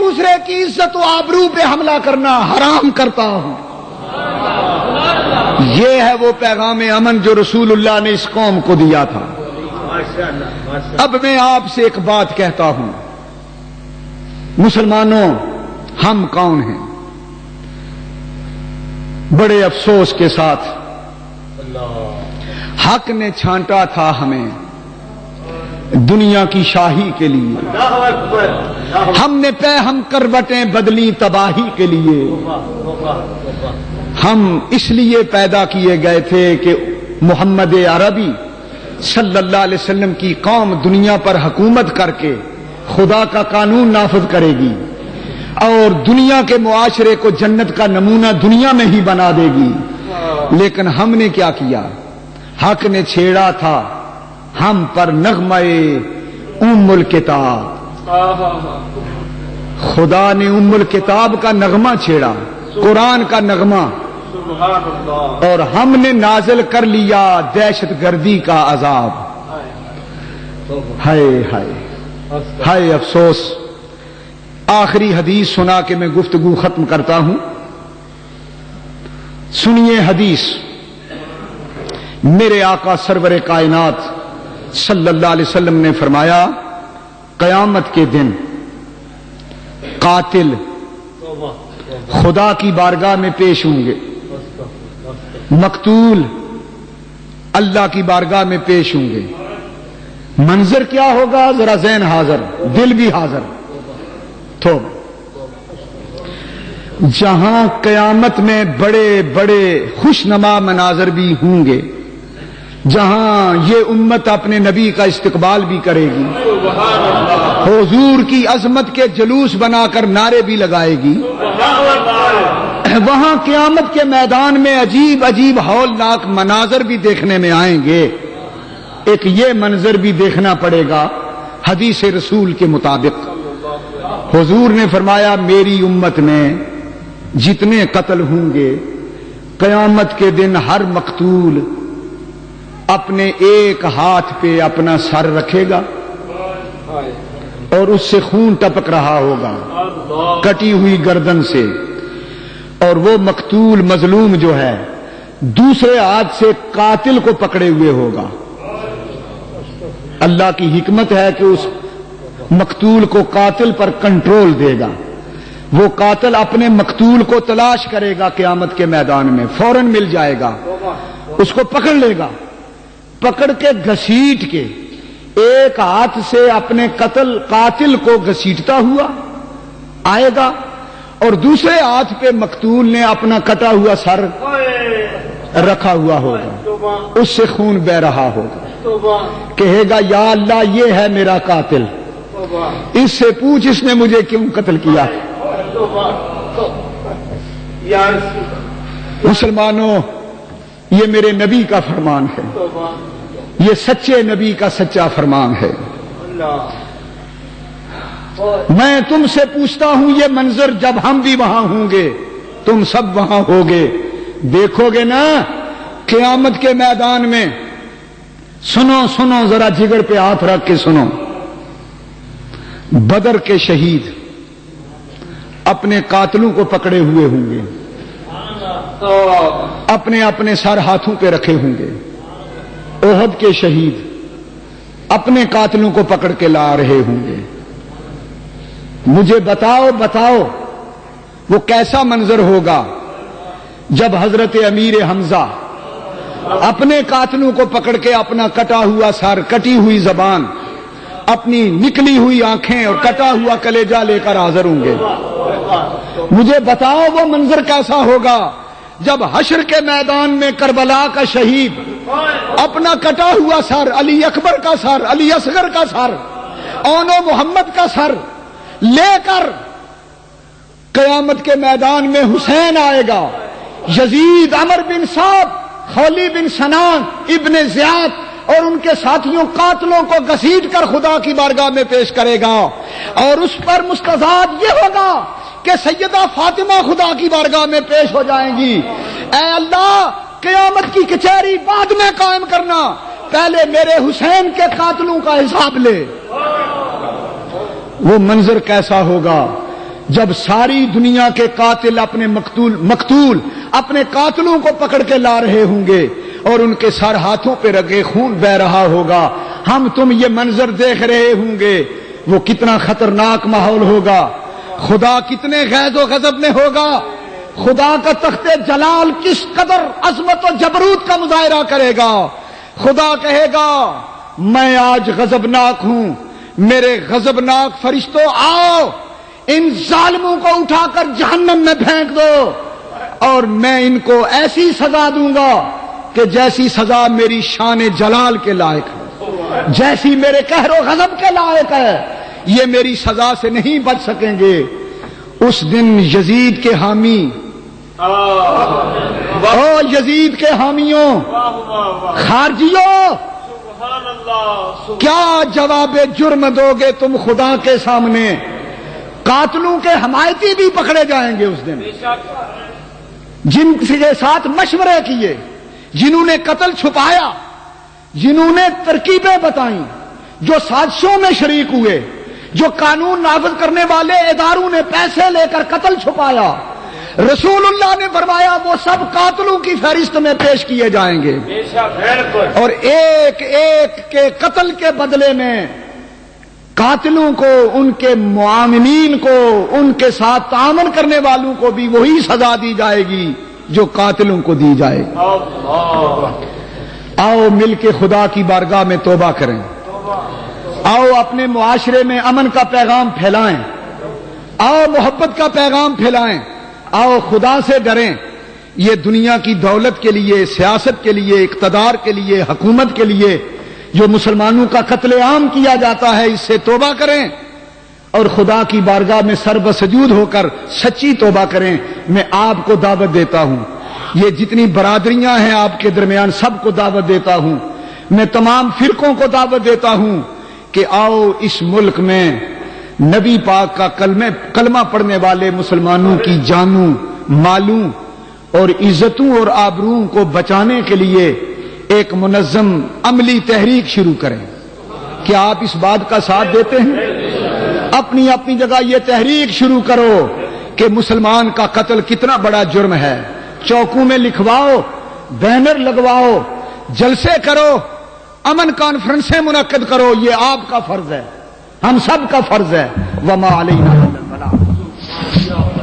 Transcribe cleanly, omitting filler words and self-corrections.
دوسرے کی عزت و آبرو پہ حملہ کرنا حرام کرتا ہوں۔ یہ ہے وہ پیغام امن جو رسول اللہ نے اس قوم کو دیا تھا۔ اب میں آپ سے ایک بات کہتا ہوں، مسلمانوں ہم کون ہیں؟ بڑے افسوس کے ساتھ حق نے چھانٹا تھا ہمیں دنیا کی شاہی کے لیے، ہم نے ہم کروٹیں بدلی تباہی کے لیے۔ ہم اس لیے پیدا کیے گئے تھے کہ محمد عربی صلی اللہ علیہ وسلم کی قوم دنیا پر حکومت کر کے خدا کا قانون نافذ کرے گی اور دنیا کے معاشرے کو جنت کا نمونہ دنیا میں ہی بنا دے گی۔ لیکن ہم نے کیا کیا؟ حق نے چھیڑا تھا ہم پر نغمہ ام الکتاب، خدا نے ام الکتاب کا نغمہ چھیڑا، قرآن کا نغمہ، اور ہم نے نازل کر لیا دہشت گردی کا عذاب۔ ہائے ہائے ہائے افسوس۔ آخری حدیث سنا کے میں گفتگو ختم کرتا ہوں۔ سنیے حدیث، میرے آقا سرور کائنات صلی اللہ علیہ وسلم نے فرمایا قیامت کے دن قاتل خدا کی بارگاہ میں پیش ہوں گے، مقتول اللہ کی بارگاہ میں پیش ہوں گے۔ منظر کیا ہوگا؟ ذرا ذہن حاضر، دل بھی حاضر۔ تو جہاں قیامت میں بڑے بڑے خوشنما مناظر بھی ہوں گے، جہاں یہ امت اپنے نبی کا استقبال بھی کرے گی، حضور کی عظمت کے جلوس بنا کر نعرے بھی لگائے گی، وہاں قیامت کے میدان میں عجیب عجیب ہولناک مناظر بھی دیکھنے میں آئیں گے۔ ایک یہ منظر بھی دیکھنا پڑے گا حدیث رسول کے مطابق۔ حضور نے فرمایا میری امت میں جتنے قتل ہوں گے، قیامت کے دن ہر مقتول اپنے ایک ہاتھ پہ اپنا سر رکھے گا اور اس سے خون ٹپک رہا ہوگا کٹی ہوئی گردن سے، اور وہ مقتول مظلوم جو ہے دوسرے ہاتھ سے قاتل کو پکڑے ہوئے ہوگا۔ اللہ کی حکمت ہے کہ اس مقتول کو قاتل پر کنٹرول دے گا، وہ قاتل اپنے مقتول کو تلاش کرے گا، قیامت کے میدان میں فوراً مل جائے گا، اس کو پکڑ لے گا، پکڑ کے گھسیٹ کے ایک ہاتھ سے اپنے قاتل کو گھسیٹتا ہوا آئے گا، اور دوسرے ہاتھ پہ مقتول نے اپنا کٹا ہوا سر رکھا ہوا ہوگا، اس سے خون بہ رہا ہوگا، کہے گا یا اللہ یہ ہے میرا قاتل، اس سے پوچھ اس نے مجھے کیوں قتل کیا۔ مسلمانوں یہ میرے نبی کا فرمان ہے، یہ سچے نبی کا سچا فرمان ہے۔ میں تم سے پوچھتا ہوں یہ منظر جب ہم بھی وہاں ہوں گے، تم سب وہاں ہوگے، دیکھو گے نا قیامت کے میدان میں؟ سنو سنو ذرا جگر پہ ہاتھ رکھ کے سنو۔ بدر کے شہید اپنے قاتلوں کو پکڑے ہوئے ہوں گے، اپنے اپنے سر ہاتھوں پہ رکھے ہوں گے۔ احد کے شہید اپنے قاتلوں کو پکڑ کے لا رہے ہوں گے۔ مجھے بتاؤ وہ کیسا منظر ہوگا جب حضرت امیر حمزہ اپنے قاتلوں کو پکڑ کے اپنا کٹا ہوا سر، کٹی ہوئی زبان، اپنی نکلی ہوئی آنکھیں اور کٹا ہوا کلیجہ لے کر حاضر ہوں گے۔ مجھے بتاؤ وہ منظر کیسا ہوگا جب حشر کے میدان میں کربلا کا شہید اپنا کٹا ہوا سر، علی اکبر کا سر، علی اصغر کا سر، اون و محمد کا سر لے کر قیامت کے میدان میں حسین آئے گا، یزید، عمر بن سعد، خلی بن سنان، ابن زیاد اور ان کے ساتھیوں قاتلوں کو گھسیٹ کر خدا کی بارگاہ میں پیش کرے گا، اور اس پر مستضاد یہ ہوگا کہ سیدہ فاطمہ خدا کی بارگاہ میں پیش ہو جائیں گی۔ اے اللہ قیامت کی کچہری بعد میں قائم کرنا، پہلے میرے حسین کے قاتلوں کا حساب لے۔ وہ منظر کیسا ہوگا جب ساری دنیا کے قاتل اپنے مقتول اپنے قاتلوں کو پکڑ کے لا رہے ہوں گے اور ان کے سر ہاتھوں پہ رگے خون بہ رہا ہوگا، ہم تم یہ منظر دیکھ رہے ہوں گے، وہ کتنا خطرناک ماحول ہوگا، خدا کتنے غیظ و غضب میں ہوگا، خدا کا تخت جلال کس قدر عظمت و جبروت کا مظاہرہ کرے گا۔ خدا کہے گا میں آج غضبناک ہوں، میرے غضبناک فرشتوں آؤ، ان ظالموں کو اٹھا کر جہنم میں پھینک دو اور میں ان کو ایسی سزا دوں گا کہ جیسی سزا میری شان جلال کے لائق ہے، جیسی میرے قہر و غضب کے لائق ہے، یہ میری سزا سے نہیں بچ سکیں گے۔ اس دن یزید کے حامی، او یزید کے حامیوں، خارجیوں، کیا جواب جرم دو گے تم خدا کے سامنے؟ قاتلوں کے حمایتی بھی پکڑے جائیں گے اس دن، جن کے ساتھ مشورے کیے، جنہوں نے قتل چھپایا، جنہوں نے ترکیبیں بتائیں، جو سازشوں میں شریک ہوئے، جو قانون نافذ کرنے والے اداروں نے پیسے لے کر قتل چھپایا، رسول اللہ نے فرمایا وہ سب قاتلوں کی فہرست میں پیش کیے جائیں گے، اور ایک ایک کے قتل کے بدلے میں قاتلوں کو، ان کے معاونین کو، ان کے ساتھ تعاون کرنے والوں کو بھی وہی سزا دی جائے گی جو قاتلوں کو دی جائے گی۔ آؤ مل کے خدا کی بارگاہ میں توبہ کریں، آؤ اپنے معاشرے میں امن کا پیغام پھیلائیں، آؤ محبت کا پیغام پھیلائیں، آؤ خدا سے ڈریں۔ یہ دنیا کی دولت کے لیے، سیاست کے لیے، اقتدار کے لیے، حکومت کے لیے جو مسلمانوں کا قتل عام کیا جاتا ہے، اس سے توبہ کریں اور خدا کی بارگاہ میں سر بسجود ہو کر سچی توبہ کریں۔ میں آپ کو دعوت دیتا ہوں، یہ جتنی برادریاں ہیں آپ کے درمیان سب کو دعوت دیتا ہوں، میں تمام فرقوں کو دعوت دیتا ہوں کہ آؤ اس ملک میں نبی پاک کا کلمہ پڑھنے والے مسلمانوں کی جانوں، مالوں اور عزتوں اور آبروؤں کو بچانے کے لیے ایک منظم عملی تحریک شروع کریں۔ کیا آپ اس بات کا ساتھ دیتے ہیں؟ اپنی اپنی جگہ یہ تحریک شروع کرو کہ مسلمان کا قتل کتنا بڑا جرم ہے، چوکوں میں لکھواؤ، بینر لگواؤ، جلسے کرو، امن کانفرنسیں منعقد کرو، یہ آپ کا فرض ہے، ہم سب کا فرض ہے۔ وما علینا الا البلاغ۔